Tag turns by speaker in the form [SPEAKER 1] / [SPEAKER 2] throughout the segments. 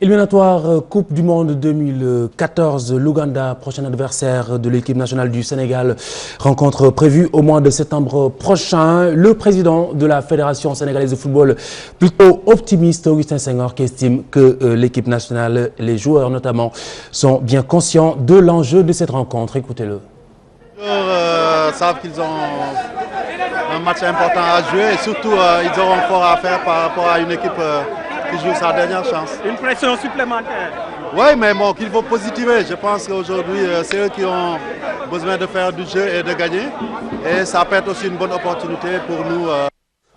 [SPEAKER 1] Éliminatoire Coupe du Monde 2014, l'Ouganda, prochain adversaire de l'équipe nationale du Sénégal. Rencontre prévue au mois de septembre prochain. Le président de la Fédération sénégalaise de football, plutôt optimiste, Augustin Senghor, qui estime que l'équipe nationale, les joueurs notamment, sont bien conscients de l'enjeu de cette rencontre. Écoutez-le.
[SPEAKER 2] Les joueurs savent qu'ils ont un match important à jouer et surtout ils auront fort à faire par rapport à une équipe qui joue sa dernière chance.
[SPEAKER 3] Une pression supplémentaire.
[SPEAKER 2] Oui, mais bon, qu'il faut positiver. Je pense qu'aujourd'hui, c'est eux qui ont besoin de faire du jeu et de gagner. Et ça peut être aussi une bonne opportunité pour nous.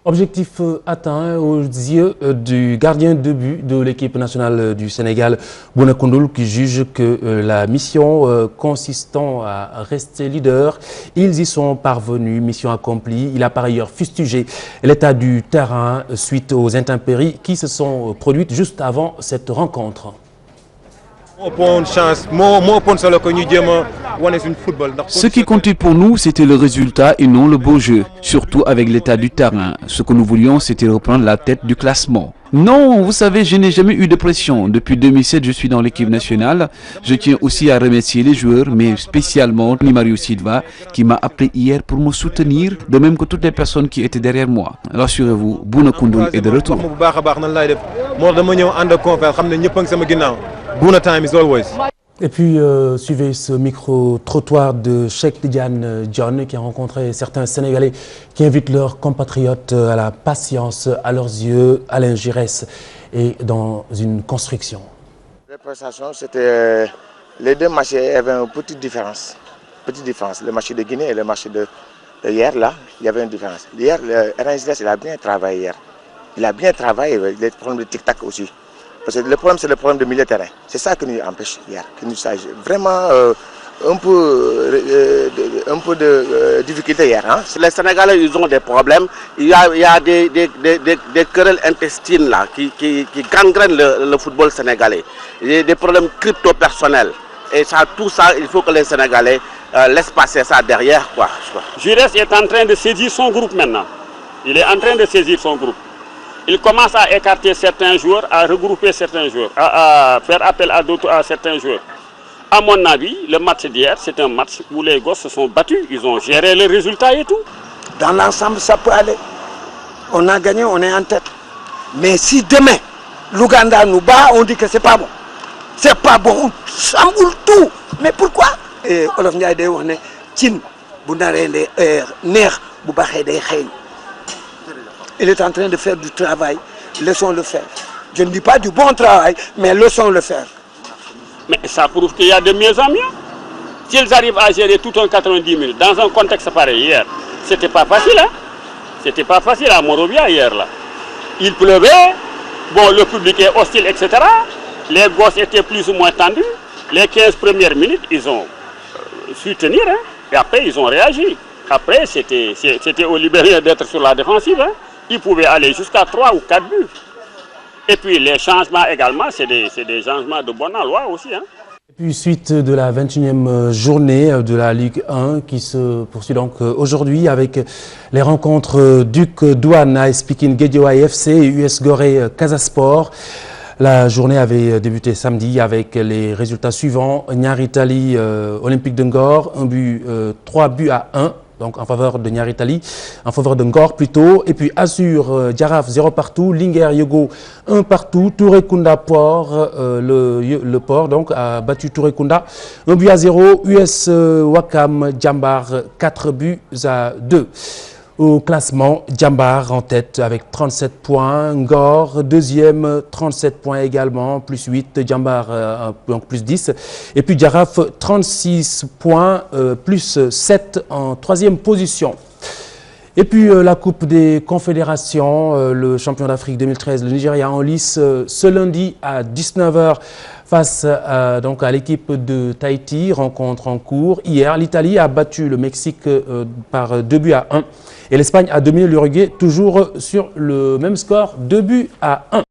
[SPEAKER 1] Objectif atteint aux yeux du gardien de but de l'équipe nationale du Sénégal, Bouna Koundoul, qui juge que la mission consistant à rester leader, ils y sont parvenus, mission accomplie. Il a par ailleurs fustigé l'état du terrain suite aux intempéries qui se sont produites juste avant cette rencontre.
[SPEAKER 4] Ce qui comptait pour nous, c'était le résultat et non le beau jeu, surtout avec l'état du terrain. Ce que nous voulions, c'était reprendre la tête du classement. Non, vous savez, je n'ai jamais eu de pression. Depuis 2007, je suis dans l'équipe nationale. Je tiens aussi à remercier les joueurs, mais spécialement Mario Silva, qui m'a appelé hier pour me soutenir, de même que toutes les personnes qui étaient derrière moi. Rassurez-vous, Bouna Koundoul est de retour.
[SPEAKER 1] Et puis, suivez ce micro-trottoir de Cheikh Tidiane John qui a rencontré certains Sénégalais qui invitent leurs compatriotes à la patience, à leurs yeux, Alain Giresse, et dans une construction.
[SPEAKER 5] Les prestations, c'était les deux matchs avaient une petite différence. Le match de Guinée et le match de hier, là, il y avait une différence. Hier, Alain Giresse, il a bien travaillé hier. Il a bien travaillé, les problèmes de tic-tac aussi. Parce que le problème, c'est le problème de milieu de terrain. C'est ça qui nous empêche hier, qui nous a vraiment un peu de difficulté hier. Hein?
[SPEAKER 6] Les Sénégalais, ils ont des problèmes. Il y a des querelles intestines là, qui gangrènent le football sénégalais. Il y a des problèmes crypto-personnels. Et ça, tout ça, il faut que les Sénégalais laissent passer ça derrière.
[SPEAKER 3] Giresse est en train de saisir son groupe maintenant. Il est en train de saisir son groupe. Il commence à écarter certains joueurs, à regrouper certains joueurs, à faire appel à certains joueurs. À mon avis, le match d'hier, c'est un match où les gosses se sont battus, ils ont géré les résultats et tout.
[SPEAKER 7] Dans l'ensemble, ça peut aller. On a gagné, on est en tête. Mais si demain, l'Ouganda nous bat, on dit que c'est pas bon. C'est pas bon, on chamboule tout. Mais pourquoi? Et Olof Ndiaye day wax ne cin bu naree neex bu baxee day xeeñ. Il est en train de faire du travail, laissons-le faire. Je ne dis pas du bon travail, mais laissons-le faire.
[SPEAKER 3] Mais ça prouve qu'il y a de mieux en mieux. S'ils arrivent à gérer tout un 90 minutes dans un contexte pareil hier, c'était pas facile, hein? C'était pas facile à Monrovia hier, là. Il pleuvait, bon, le public est hostile, etc. Les gosses étaient plus ou moins tendus. Les 15 premières minutes, ils ont su tenir, hein? Et après, ils ont réagi. Après, c'était aux Libériens d'être sur la défensive, hein? Ils pouvaient aller jusqu'à 3 ou 4 buts. Et puis les changements également, c'est des changements de bonne loi aussi. Hein.
[SPEAKER 1] Et puis suite de la 21e journée de la Ligue 1 qui se poursuit donc aujourd'hui avec les rencontres Duc Douane AS Pikine Guédiawaye FC et US Gorée Casa Sport. La journée avait débuté samedi avec les résultats suivants. Niary Tally Olympique de Ngor, 3 buts à 1. Donc en faveur de Niary Tally, en faveur de Ngor plutôt. Et puis Assur, Djaraf 0 partout, Linguère Yogo 1 partout, Touré Kunda Port, le Port donc a battu Touré Kunda 1 but à 0, US Wakam Djambar 4 buts à 2. Au classement, Djambar en tête avec 37 points, Ngor deuxième, 37 points également, plus 8, Djambar donc plus 10. Et puis Djaraf 36 points, plus 7 en troisième position. Et puis la Coupe des Confédérations, le champion d'Afrique 2013, le Nigeria en lice ce lundi à 19 h face à l'équipe de Tahiti, rencontre en cours. Hier, l'Italie a battu le Mexique par 2 buts à 1 et l'Espagne a dominé l'Uruguay toujours sur le même score, 2 buts à 1.